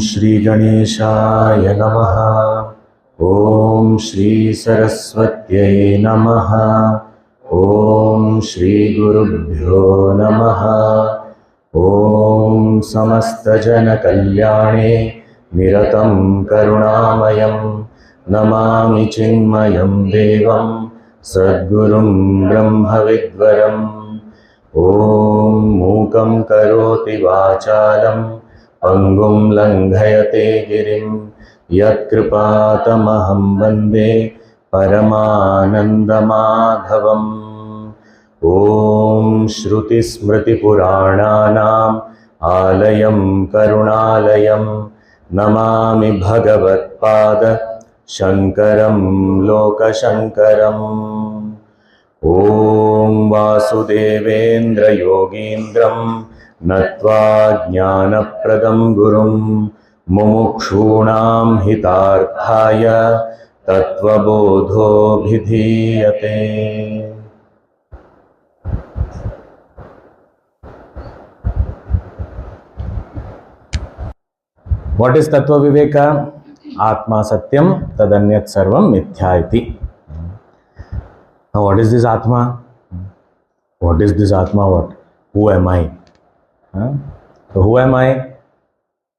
Shri Ganeshaya Namaha. Om Shri Saraswatyai Namaha. Om Shri Gurubhyo Namaha. Om Samasta Jana Kalyane Niratam Karunamayam Namami Chinmayam Devam Sadgurum Brahma Vidvaram. Om Mukam Karoti Vachalam Pangum Langhayate Girim Yat Kripatamaham Vande Paramananda Madhavam. Om Shruti Smriti Purananam Alayam Karunalayam Namami Bhagavat Pada Shankaram Loka Shankaram. Om Vasudevendra Yogindram Natva Jnanapradam Gurum Mumukshunam Hitarthaya Tattvabodho Bhidhiyate. What is Tattva Viveka? Atma Satyam Tadanyat Sarvam Mithya iti. Now what is this Atma? What is this Atma? What? Who am I? So who am I?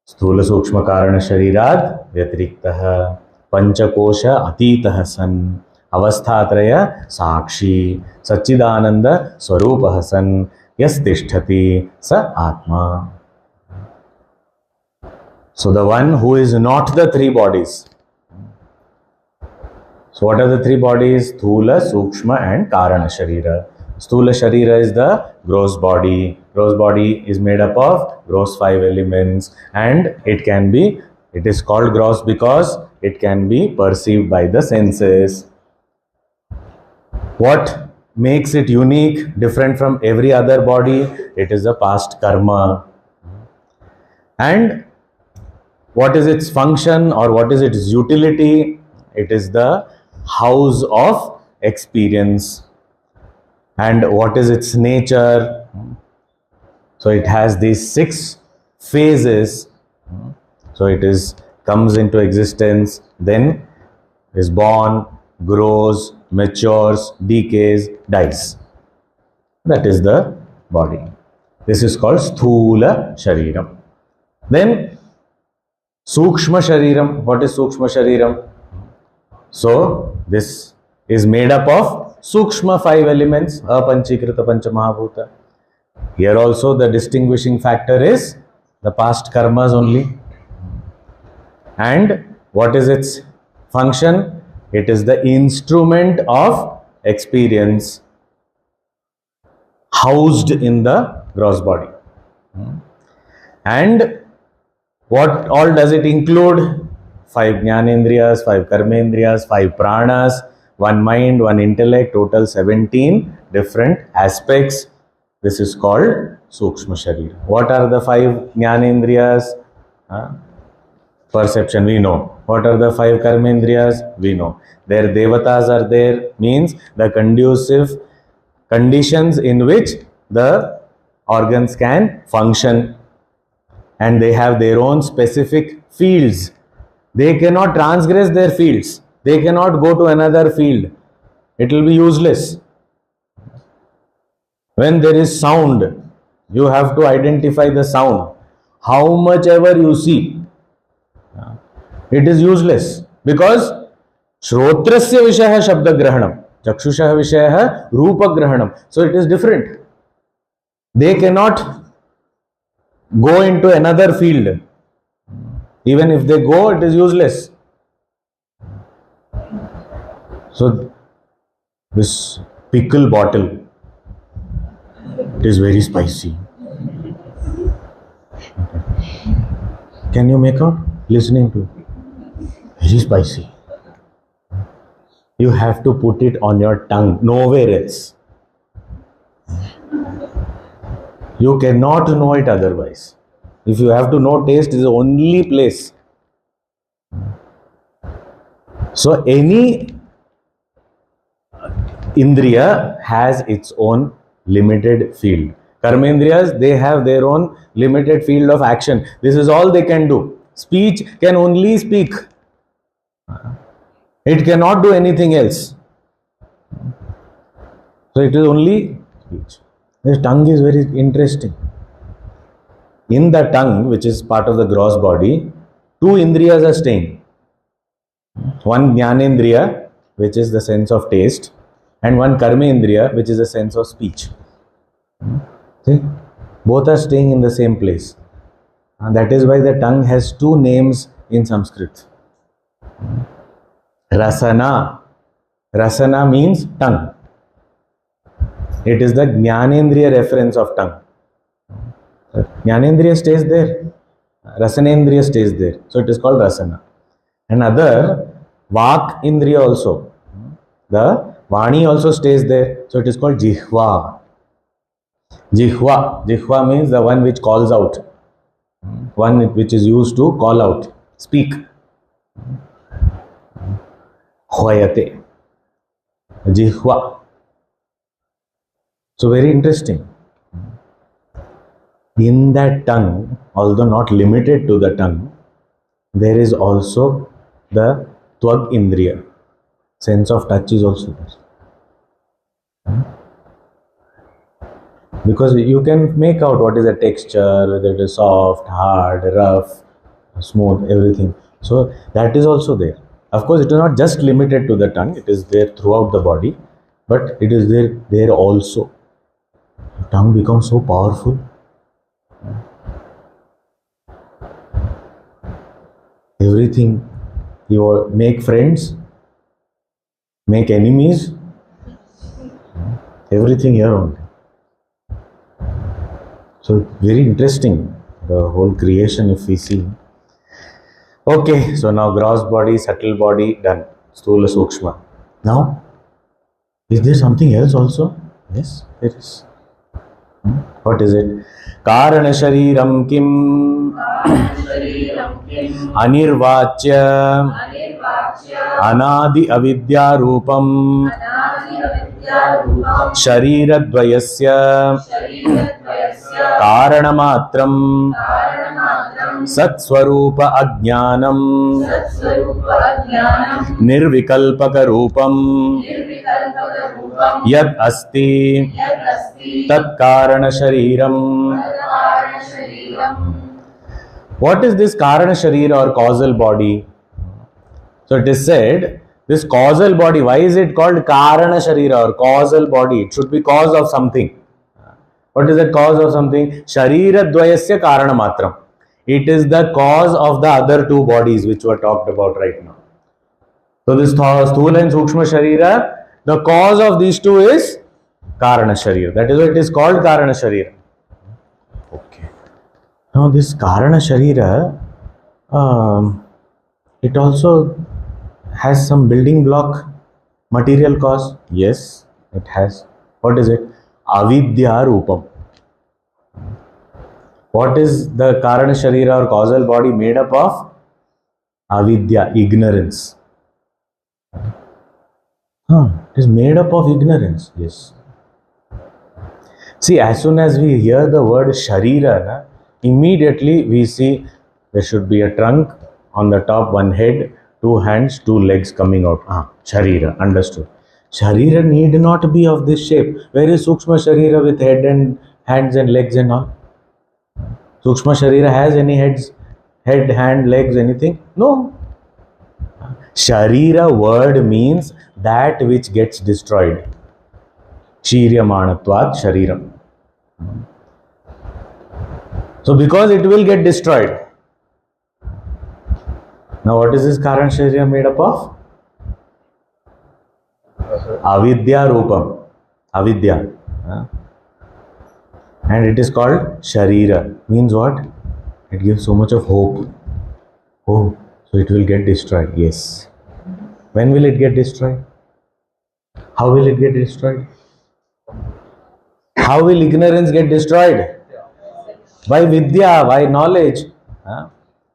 Sthula Sukshma Karana Sharirad Vyatiriktaha Panchakosha Atitaha San Avasthatraya Sakshi Satchidananda Swarupaha San Yas Tishthati Sa Atma. So the one who is not the three bodies. So what are the three bodies? Sthula, Sukshma and Karana Sharira. Sthula Sharira is the gross body. Gross body is made up of gross 5 elements, and it is called gross because it can be perceived by the senses. What makes it unique, different from every other body? It is the past karma. And what is its function or what is its utility? It is the house of experience. And what is its nature? So it has these 6 phases. So it comes into existence, then is born, grows, matures, decays, dies. That is the body. This is called Sthula Shariram. Then Sukshma Shariram. What is Sukshma Shariram? So this is made up of Sukshma 5 elements, Apanchikrita Panchamahabhuta. Here also the distinguishing factor is the past karmas only. And what is its function? It is the instrument of experience housed in the gross body. And what all does it include? 5 Jnanendriyas, 5 Karmendriyas, 5 Pranas, 1 mind, 1 intellect, total 17 different aspects. This is called Sukshma Sharira. What are the 5 Jnanendriyas? Perception, we know. What are the 5 Karmendriyas? We know. Their devatas are there, means the conducive conditions in which the organs can function. And they have their own specific fields. They cannot transgress their fields. They cannot go to another field. It will be useless. When there is sound, you have to identify the sound. How much ever you see, it is useless. Because Shrotrasya Vishaya Shabda Grahanam, Chakshusha Vishaya Rupa Grahanam. So it is different. They cannot go into another field. Even if they go, it is useless. So this pickle bottle, it is very spicy. Can you make out listening to it? Very spicy. You have to put it on your tongue, nowhere else. You cannot know it otherwise. If you have to know taste, is the only place. So any Indriya has its own limited field. Karmendriyas, they have their own limited field of action. This is all they can do. Speech can only speak. It cannot do anything else. So it is only speech. The tongue is very interesting. In the tongue, which is part of the gross body, two indriyas are staying. One jnanendriya, which is the sense of taste, and one karmendriya, which is the sense of speech. See? Both are staying in the same place. And that is why the tongue has two names in Sanskrit. Rasana. Rasana means tongue. It is the jnanendriya reference of tongue. Jnanendriya stays there. Rasanendriya stays there. So it is called rasana. Another, vak indriya also. The vani also stays there. So it is called jihva. Jihva. Jihva means the one which calls out. One which is used to call out, speak. Hoyate. Jihva. So very interesting. In that tongue, although not limited to the tongue, there is also the Tvag Indriya. Sense of touch is also there. Because you can make out what is the texture, whether it is soft, hard, rough, smooth, everything. So that is also there. Of course, it is not just limited to the tongue, it is there throughout the body, but it is there also. The tongue becomes so powerful. Everything, you make friends, make enemies, everything here only. So very interesting, the whole creation if we see. Okay, so now gross body, subtle body, done. Sthula Sukshma. Now, is there something else also? Yes, there is. What is it? Karana Shariram Kim Anirvachya Anadi Avidya Rupam Sharira Dvayasya Karanamatram Satswarupa Ajnanam Nirvikalpaka Rupam Yad Asti Tat Karana Shariram. What is this Karana Sharira or causal body? So it is said, this causal body, why is it called Karana Sharira or causal body? It should be cause of something. What is the cause of something? Sharira Dvayasya Karana Matram. It is the cause of the other two bodies which were talked about right now. So this Sthula and Sukshma Sharira, the cause of these two is Karana Sharira. That is why it is called Karana Sharira. Okay. Now this Karana Sharira, it also has some building block, material cause. Yes, it has. What is it? Avidya Rupam. What is the Karana Sharira or causal body made up of? Avidya, ignorance. It is made up of ignorance. Yes. See, as soon as we hear the word Sharira, immediately we see there should be a trunk, on the top one head, two hands, two legs coming out. Sharira, understood. Sharira need not be of this shape. Where is Sukshma Sharira with head and hands and legs and all? Sukshma Sharira has any head, hand, legs, anything? No. Sharira word means that which gets destroyed. Shiryamanatvat Shariram. So because it will get destroyed. Now what is this Karana Sharira made up of? Avidya Rupam. Avidya. And it is called Sharira. Means what? It gives so much of hope. Oh, so it will get destroyed. Yes. When will it get destroyed? How will it get destroyed? How will ignorance get destroyed? By Vidya, by knowledge.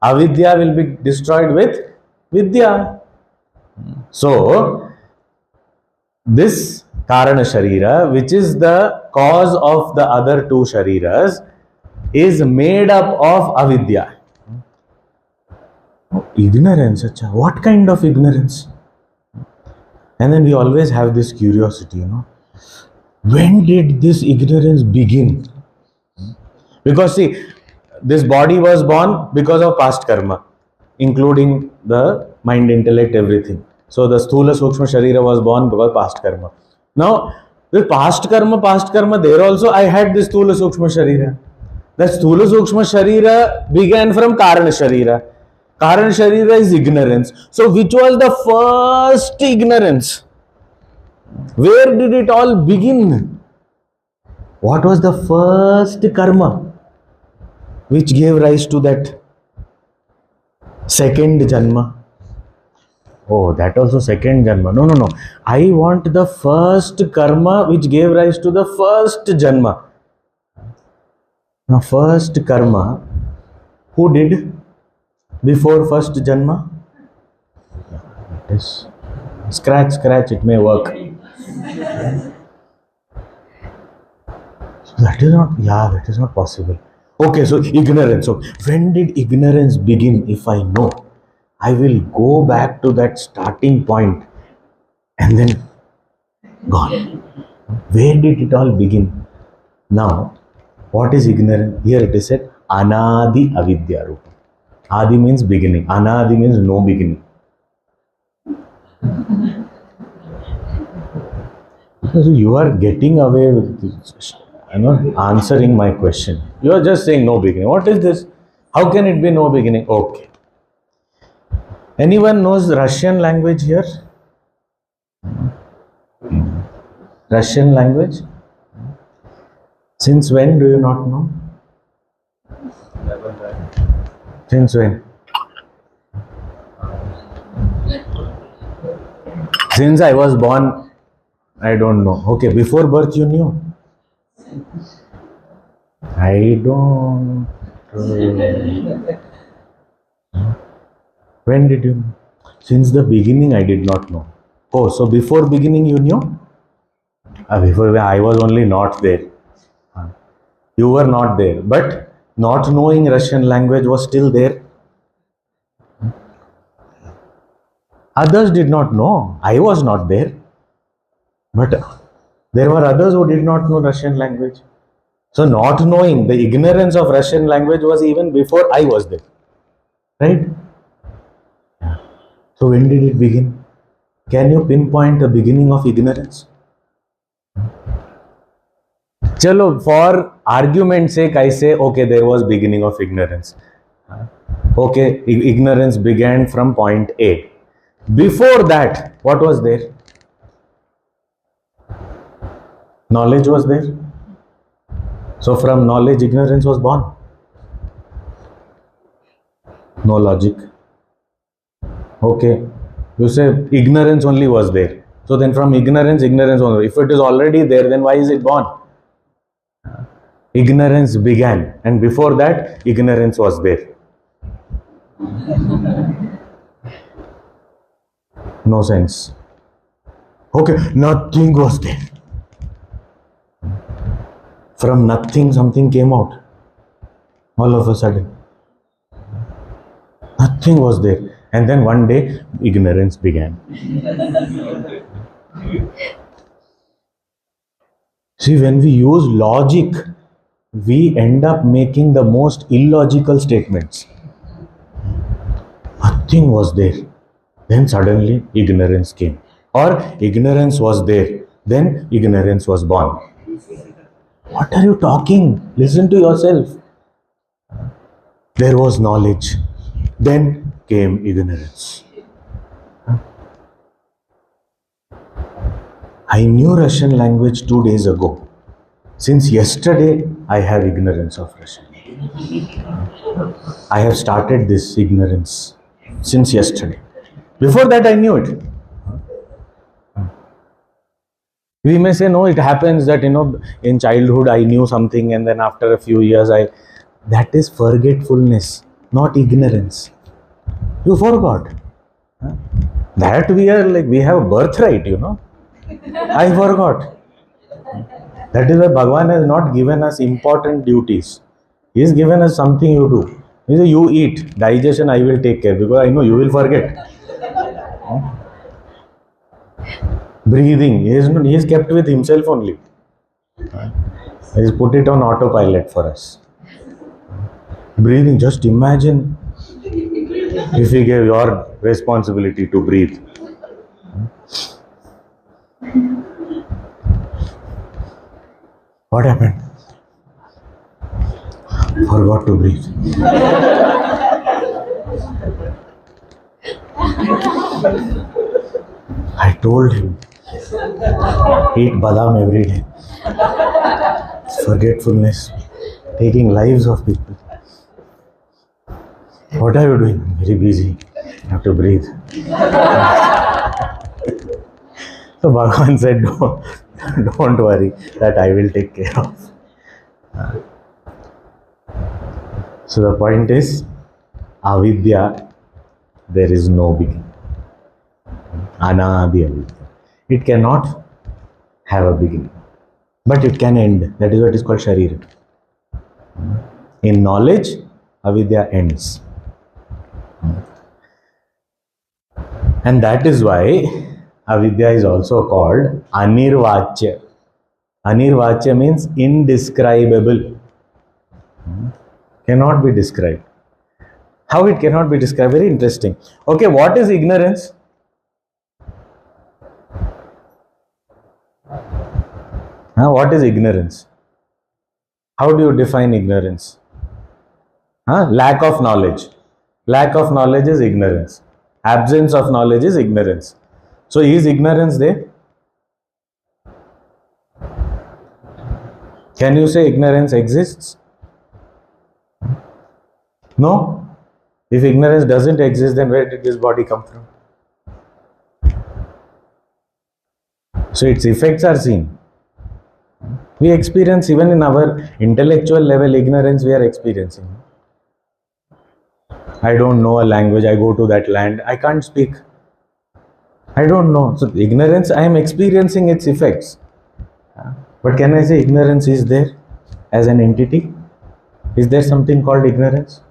Avidya will be destroyed with Vidya. So, this Karana Sharira, which is the cause of the other two Shariras, is made up of Avidya. Ignorance, acha. What kind of ignorance? And then we always have this curiosity, when did this ignorance begin? Because see, this body was born because of past karma, including the mind, intellect, everything. So the Sthula Sukshma Sharira was born because of past karma. Now, the past karma, there also I had this Sthula Sukshma Sharira. The Sthula Sukshma Sharira began from Karana Sharira. Karana Sharira is ignorance. So which was the first ignorance? Where did it all begin? What was the first karma which gave rise to that second janma? Oh, that also second janma. No. I want the first karma which gave rise to the first janma. Now, first karma, who did before first janma? Yes. Scratch, it may work. So that is not possible. Okay, so ignorance. So when did ignorance begin? If I know, I will go back to that starting point and then gone. Where did it all begin? Now, what is ignorance? Here it is said, Anadi Avidya Rupa. Adi means beginning. Anadi means no beginning. Because you are getting away with this, answering my question. You are just saying no beginning. What is this? How can it be no beginning? Okay. Anyone knows Russian language here? Russian language? Since when do you not know? Since when? Since I was born, I don't know. Okay, before birth you knew? I don't. When did you know? Since the beginning I did not know. Oh, so before beginning you knew? Before I was only not there. You were not there. But not knowing Russian language was still there. Others did not know. I was not there. But there were others who did not know Russian language. So not knowing, the ignorance of Russian language was even before I was there. Right? Yeah. So when did it begin? Can you pinpoint the beginning of ignorance? Chalo, for argument's sake, I say, okay, there was beginning of ignorance. Okay, ignorance began from point A. Before that, what was there? Knowledge was there. So from knowledge, ignorance was born. No logic. Okay, you say ignorance only was there. So then from ignorance was. If it is already there, then why is it born? Ignorance began, and before that, ignorance was there. No sense. Okay, nothing was there. From nothing, something came out. All of a sudden. Nothing was there. And then one day, ignorance began. See, when we use logic, we end up making the most illogical statements. Nothing was there. Then suddenly ignorance came. Or ignorance was there. Then ignorance was born. What are you talking? Listen to yourself. There was knowledge. Then came ignorance. I knew Russian language 2 days ago. Since yesterday, I have ignorance of Russian. I have started this ignorance since yesterday. Before that, I knew it. We may say, no, it happens that, in childhood I knew something and then after a few years that is forgetfulness, not ignorance. You forgot. That we have birthright, I forgot. That is why Bhagavān has not given us important duties. He has given us something you do. He said, you eat, digestion I will take care because I know you will forget. Breathing, he is kept with himself only. He has put it on autopilot for us. Breathing, just imagine if he gave your responsibility to breathe. What happened? Forgot to breathe. I told him, eat badam every day. Forgetfulness, taking lives of people. What are you doing? Very busy. You have to breathe. So Bhagavān said, don't worry, that I will take care of. So the point is, avidya, there is no beginning. Anadi avidya. It cannot have a beginning, but it can end. That is what is called sharira. In knowledge, avidya ends. And that is why avidya is also called anirvachya. Anirvachya means indescribable. Cannot be described. How it cannot be described? Very interesting. Okay, what is ignorance? What is ignorance? How do you define ignorance? Lack of knowledge. Lack of knowledge is ignorance. Absence of knowledge is ignorance. So is ignorance there? Can you say ignorance exists? No. If ignorance doesn't exist, then where did this body come from? So its effects are seen. We experience, even in our intellectual level, ignorance we are experiencing. I don't know a language, I go to that land, I can't speak. I don't know. So ignorance, I am experiencing its effects. But can I say ignorance is there as an entity? Is there something called ignorance?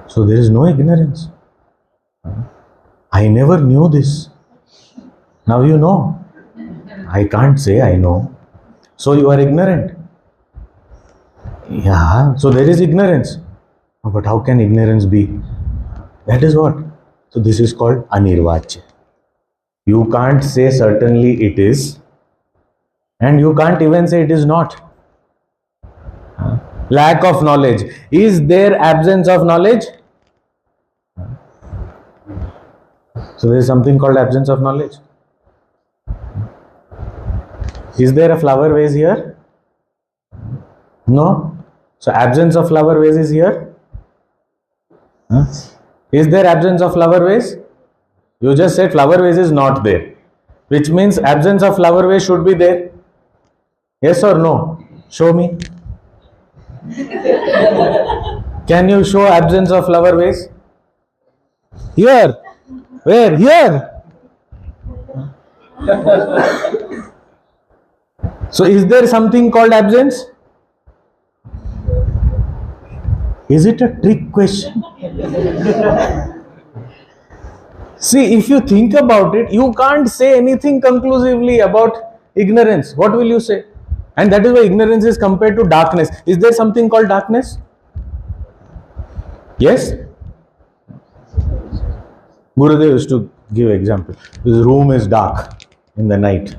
So there is no ignorance. I never knew this. Now you know. I can't say I know. So you are ignorant. Yeah, so there is ignorance. But how can ignorance be? That is what. So this is called anirvachya. You can't say certainly it is, and you can't even say it is not. Lack of knowledge. Is there absence of knowledge? So there is something called absence of knowledge. Is there a flower vase here? No. So absence of flower vase is here. Is there absence of flower vase? You just said flower vase is not there, which means absence of flower vase should be there. Yes or no? Show me. Can you show absence of flower vase? Here. Where? Here. So is there something called absence? Is it a trick question? See, if you think about it, you can't say anything conclusively about ignorance. What will you say? And that is why ignorance is compared to darkness. Is there something called darkness? Yes? Gurudev used to give example. This room is dark in the night.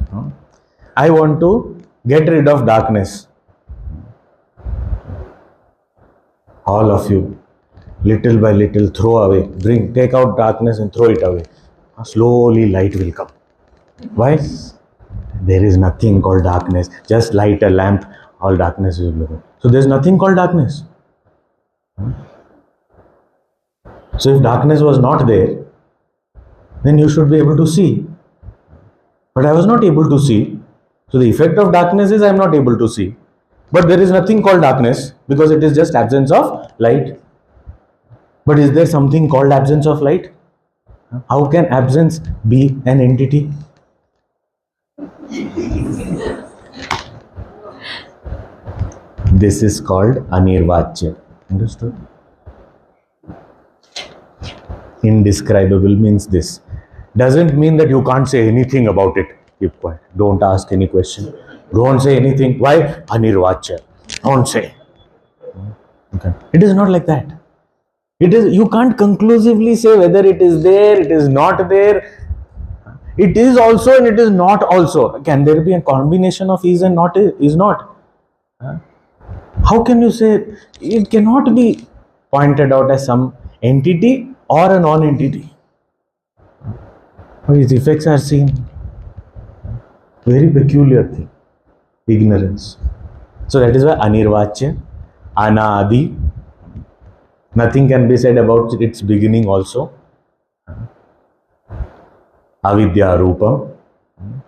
I want to get rid of darkness. All of you, little by little, throw away, take out darkness and throw it away. Slowly light will come. Why? There is nothing called darkness. Just light a lamp, all darkness will go. So there is nothing called darkness. So if darkness was not there, then you should be able to see. But I was not able to see. So the effect of darkness is I am not able to see. But there is nothing called darkness because it is just absence of light. But is there something called absence of light? How can absence be an entity? This is called anirvachya. Understood? Indescribable means this. Doesn't mean that you can't say anything about it. Keep quiet. Don't ask any question. Don't say anything. Why? Anirvachya. Don't say. Okay. It is not like that. It is. You can't conclusively say whether it is there, it is not there. It is also and it is not also. Can there be a combination of is and not is not? How can you say it cannot be pointed out as some entity or a non-entity? Its effects are seen. Very peculiar thing. Ignorance. So that is why anirvachya, anadi. Nothing can be said about its beginning also. Avidya rupam,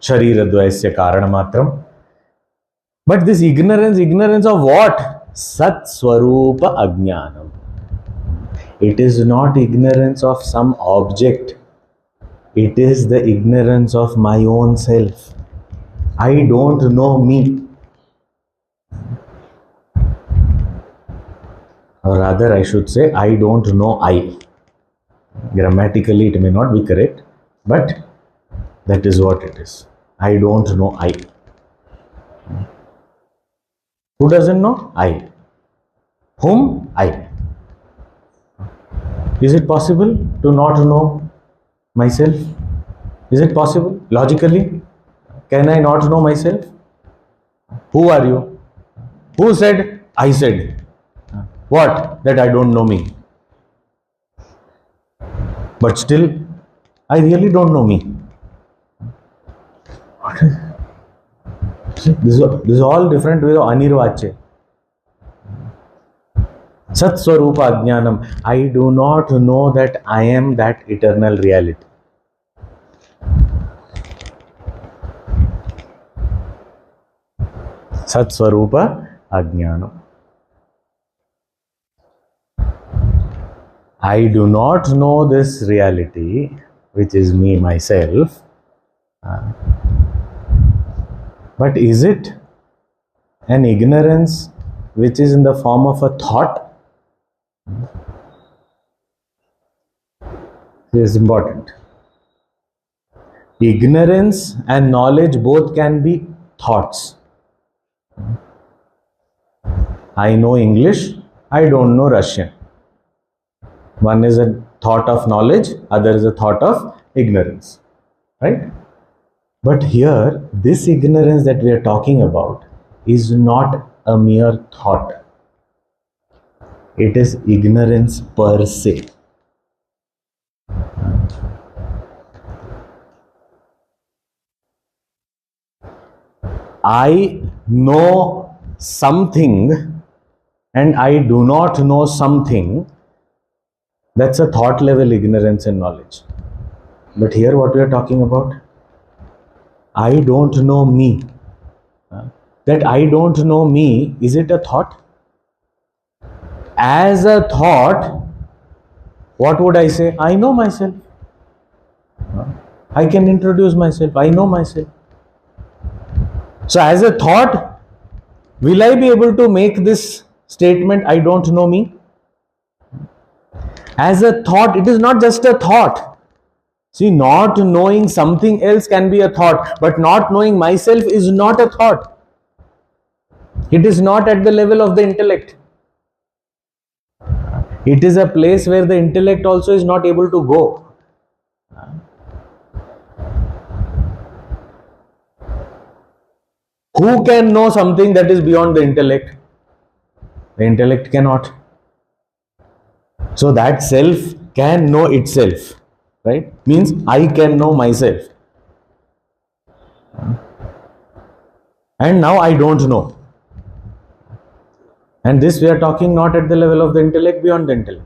sharira dvayasya karanamatram. But this ignorance of what? Sat swarupa ajnanam. It is not ignorance of some object. It is the ignorance of my own self. I don't know me. Or rather, I should say, I don't know I. Grammatically, it may not be correct, but that is what it is. I don't know I. Who doesn't know? I. Whom? I. Is it possible to not know myself? Is it possible? Logically? Can I not know myself? Who are you? Who said? I said. What? That I don't know me. But still, I really don't know me. See, this is all different with anirvachya. Sat Swarupa Ajnanam. I do not know that I am that eternal reality. Sat Swarupa Ajnanam. I do not know this reality, which is me, myself. But is it an ignorance which is in the form of a thought? This is important. Ignorance and knowledge both can be thoughts. I know English, I don't know Russian. One is a thought of knowledge, other is a thought of ignorance. Right? But here, this ignorance that we are talking about is not a mere thought. It is ignorance per se. I know something and I do not know something. That's a thought level ignorance and knowledge. But here what we are talking about, I don't know me. That I don't know me, is it a thought? As a thought, what would I say? I know myself. I can introduce myself. I know myself. So as a thought, will I be able to make this statement, I don't know me? As a thought, it is not just a thought. See, not knowing something else can be a thought, but not knowing myself is not a thought. It is not at the level of the intellect. It is a place where the intellect also is not able to go. Who can know something that is beyond the intellect? The intellect cannot. So that self can know itself, right? Means I can know myself. And now I don't know. And this we are talking not at the level of the intellect, beyond the intellect.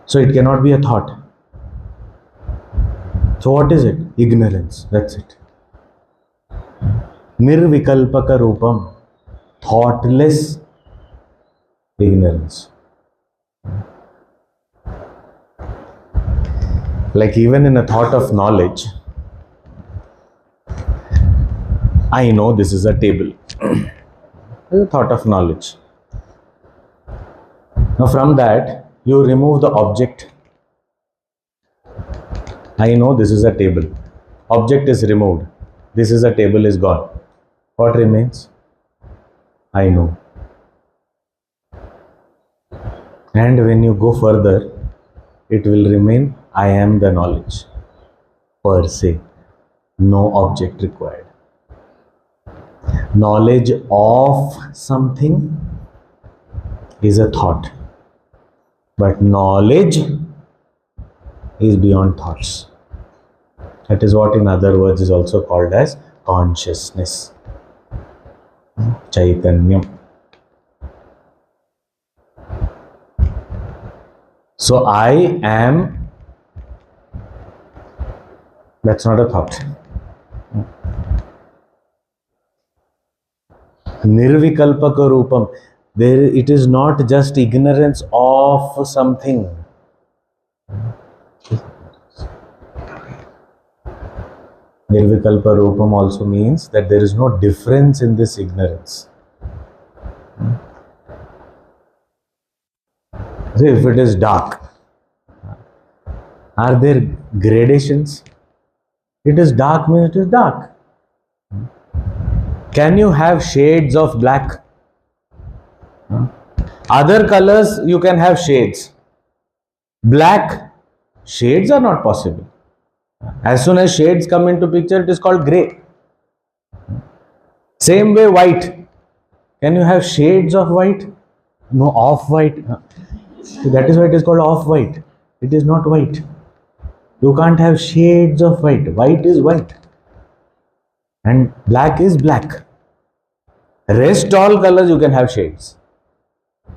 So it cannot be a thought. So what is it? Ignorance. That's it. Nirvikalpaka rupam. Thoughtless ignorance. Like even in a thought of knowledge, I know this is a table. The thought of knowledge. Now from that, you remove the object. I know this is a table. Object is removed. This is a table is gone. What remains? I know. And when you go further, it will remain I am the knowledge per se. No object required. Knowledge of something is a thought, but knowledge is beyond thoughts. That is what in other words is also called as consciousness. Chaitanyam. So I am, that's not a thought. Nirvikalpaka rupam. There it is not just ignorance of something. Nirvikalpa rupam also means that there is no difference in this ignorance. So if it is dark, are there gradations? It is dark means it is dark. Can you have shades of black? Other colors you can have shades. Black, shades are not possible. As soon as shades come into picture, it is called grey. Same way white. Can you have shades of white? No, off-white. That is why it is called off-white. It is not white. You can't have shades of white. White is white. And black is black. Rest all colors you can have shades.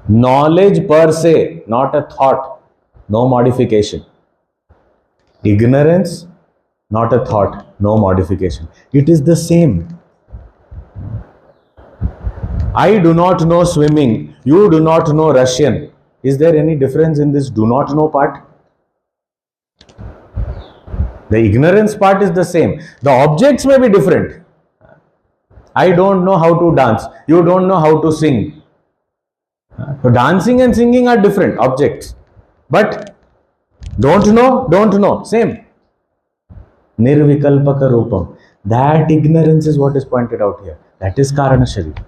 Knowledge per se, not a thought. No modification. Ignorance, not a thought. No modification. It is the same. I do not know swimming. You do not know Russian. Is there any difference in this do not know part? The ignorance part is the same. The objects may be different. I don't know how to dance. You don't know how to sing. So dancing and singing are different objects. But don't know. Same. Nirvikalpaka rupam. That ignorance is what is pointed out here. That is karana sharira.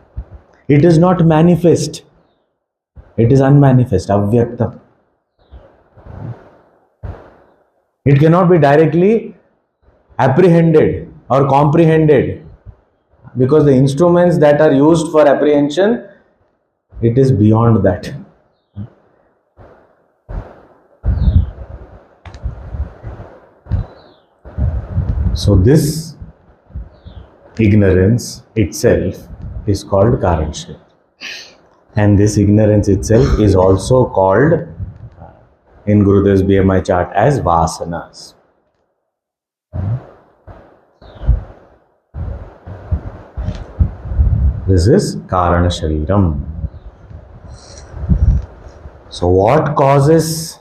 It is not manifest. It is unmanifest, avyaktam. It cannot be directly apprehended or comprehended because the instruments that are used for apprehension, it is beyond that. So this ignorance itself is called karanshya. And this ignorance itself is also called in Gurudev's BMI chart as vasanas. This is karana shariram. So what causes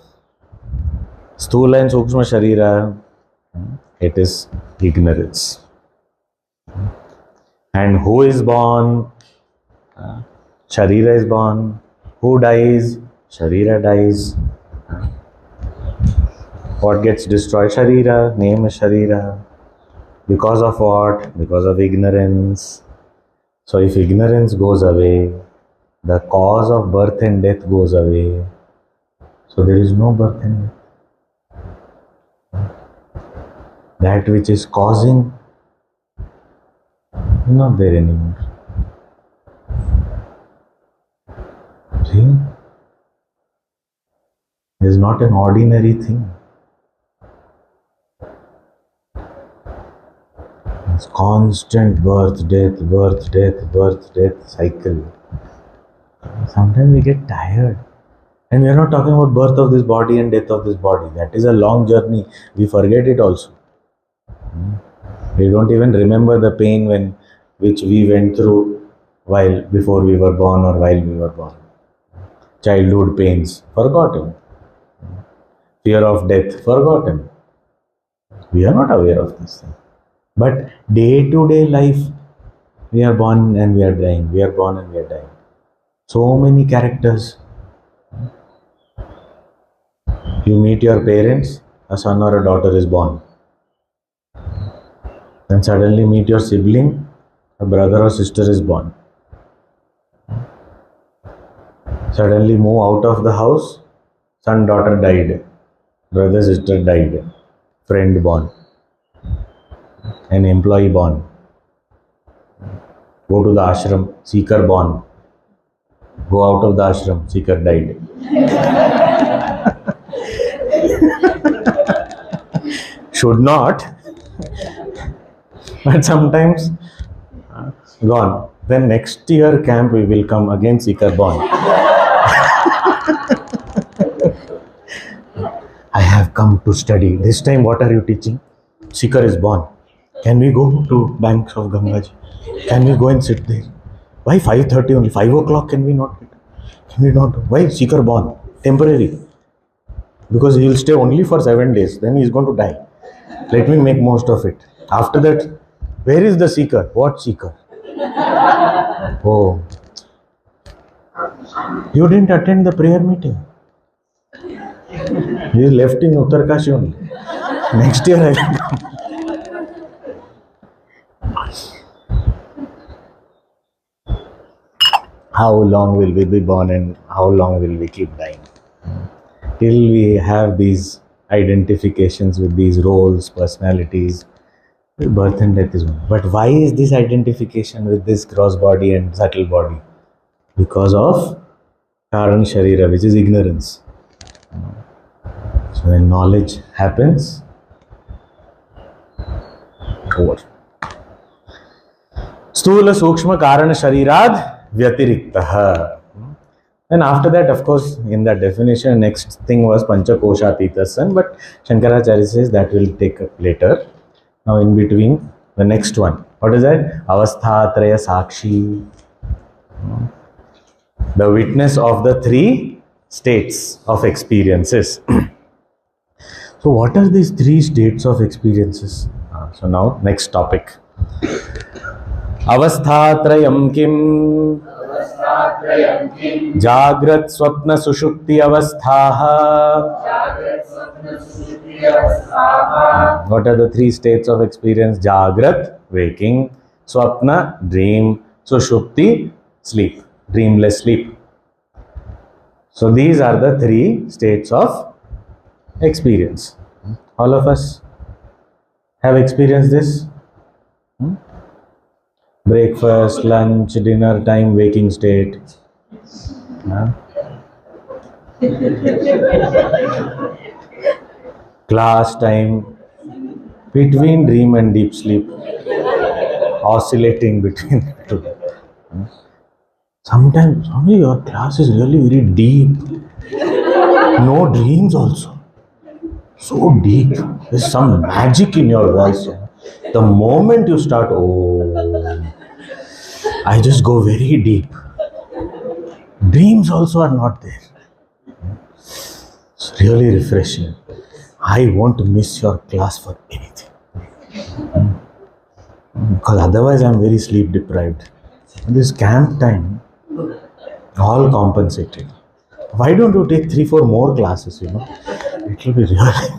sthula and sukshma sharira? It is ignorance. And who is born? Sharira is born. Who dies? Sharira dies. What gets destroyed? Sharira. Name is Sharira. Because of what? Because of ignorance. So if ignorance goes away, the cause of birth and death goes away. So there is no birth and death. That which is causing is not there anymore. See? It is not an ordinary thing. It's constant birth, death cycle. Sometimes we get tired. And we are not talking about birth of this body and death of this body. That is a long journey. We forget it also. We don't even remember the pain which we went through before we were born or while we were born. Childhood pains, forgotten. Fear of death, forgotten. We are not aware of this thing. But day-to-day life, We are born and we are dying. We are born and we are dying. So many characters. You meet your parents, a son or a daughter is born. Then suddenly meet your sibling, a brother or sister is born. Suddenly move out of the house, son, daughter died, brother, sister died, friend born, an employee born. Go to the ashram, seeker born. Go out of the ashram, seeker died. Should not, but sometimes gone. Then next year camp we will come again, seeker born. I have come to study. This time what are you teaching? Seeker is born. Can we go to banks of Gangaji? Can we go and sit there? Why 5:30 only? 5 o'clock can we not? Can we not? Why? Seeker born. Temporary. Because he will stay only for 7 days. Then he is going to die. Let me make most of it. After that, where is the seeker? What seeker? Oh. You didn't attend the prayer meeting. He is left in Uttarkashi only. Next year I will come. How long will we be born and how long will we keep dying? Till we have these identifications with these roles, personalities, birth and death is one. But why is this identification with this gross body and subtle body? Because of Karan Sharira, which is ignorance. So when knowledge happens, over. Stula Sukshma Karana Sharirad Vyatiriktaha. And after that, of course, in that definition, next thing was Panchakoshatitasan, but Shankaracharya says that will take up later. Now in between, the next one. What is that? Avasthatraya Sakshi. The witness of the 3 states of experiences. So what are these 3 states of experiences? So now, next topic. Avasthatrayam kim? Jagrat Swapna Sushupti Avasthaha. What are the 3 states of experience? Jagrat, waking, Swapna, dream, Sushupti, sleep, dreamless sleep. So these are the 3 states of experience. All of us have experienced this. Breakfast, lunch, dinner time, waking state. Class time, between dream and deep sleep, oscillating between the two. Sometimes, Swami, your class is really very deep. No dreams also. So deep. There's some magic in your voice. The moment you start, oh, I just go very deep. Dreams also are not there. It's really refreshing. I won't miss your class for anything. Because otherwise I am very sleep deprived. This camp time, all compensated. Why don't you take 3-4 more classes, It will be really...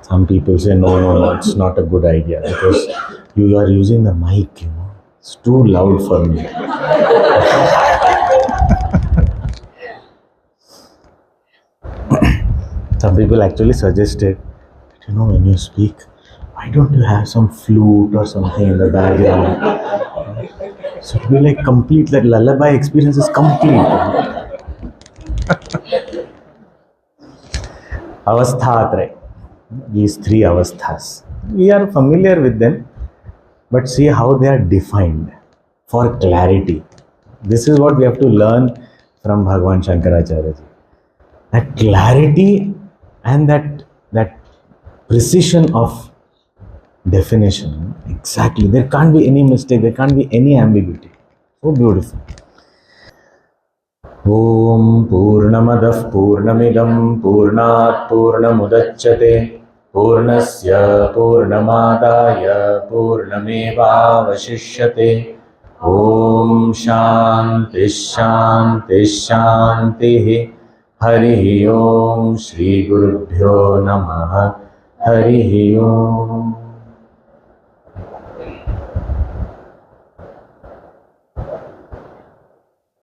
Some people say, no, it's not a good idea because you are using the mic, It's too loud for me. Some people actually suggested, when you speak, why don't you have some flute or something in the background? So it will be like complete, that lullaby experience is complete. Avasthatraya. These 3 avasthas. We are familiar with them, but see how they are defined for clarity. This is what we have to learn from Bhagavān Shankaracharya. That clarity and that precision of definition. Exactly. There can't be any mistake. There can't be any ambiguity. So beautiful. Om Purnamadah Purnamidam Purnat Purnamudachyate पूर्णस्य पूर्णमादाय पूर्णमेवावशिष्यते। ॐ शान्ति शान्ति शान्तिः। हरिः ॐ श्री गुरुभ्यो नमः। हरिः ॐ।